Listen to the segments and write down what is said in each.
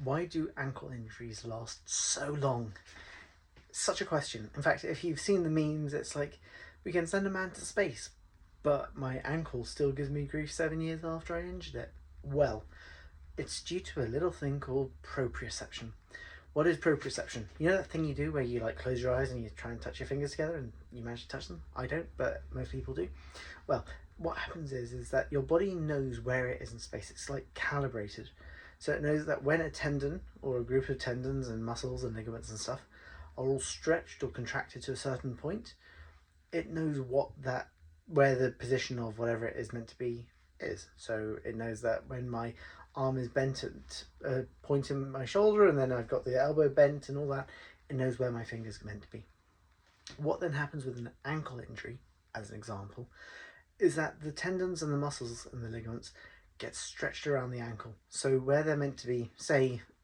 Why do ankle injuries last so long? Such a question. In fact, if you've seen the memes, it's like, we can send a man to space, but my ankle still gives me grief 7 years after I injured it. Well, it's due to a little thing called proprioception. What is proprioception? You know that thing you do where you like close your eyes and you try and touch your fingers together and you manage to touch them? I don't, but most people do. Well, what happens is that your body knows where it is in space. It's like calibrated. So it knows that when a tendon or a group of tendons and muscles and ligaments and stuff are all stretched or contracted to a certain point, it knows where the position of whatever it is meant to be is. So it knows that when my arm is bent at a point in my shoulder and then I've got the elbow bent and all that, it knows where my fingers are meant to be. What then happens with an ankle injury, as an example, is that the tendons and the muscles and the ligaments get stretched around the ankle. So where they're meant to be,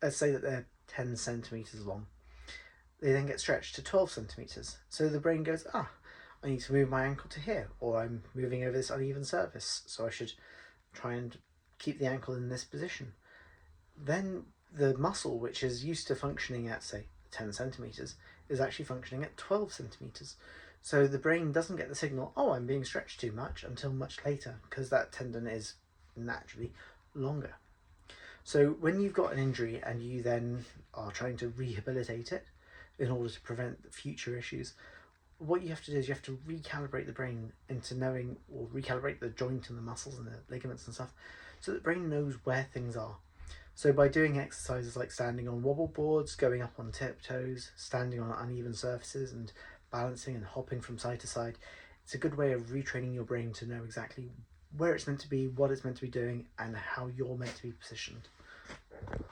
let's say that they're 10 centimeters long, they then get stretched to 12 centimeters. So the brain goes, I need to move my ankle to here, or I'm moving over this uneven surface, so I should try and keep the ankle in this position. Then the muscle, which is used to functioning at, say, 10 centimeters, is actually functioning at 12 centimeters. So the brain doesn't get the signal, I'm being stretched too much, until much later, because that tendon is naturally longer. So when you've got an injury and you then are trying to rehabilitate it in order to prevent future issues, what you have to do is you have to recalibrate the brain into knowing, or recalibrate the joint and the muscles and the ligaments and stuff, so that the brain knows where things are. So by doing exercises like standing on wobble boards, going up on tiptoes, standing on uneven surfaces and balancing and hopping from side to side, it's a good way of retraining your brain to know exactly where it's meant to be, what it's meant to be doing, and how you're meant to be positioned.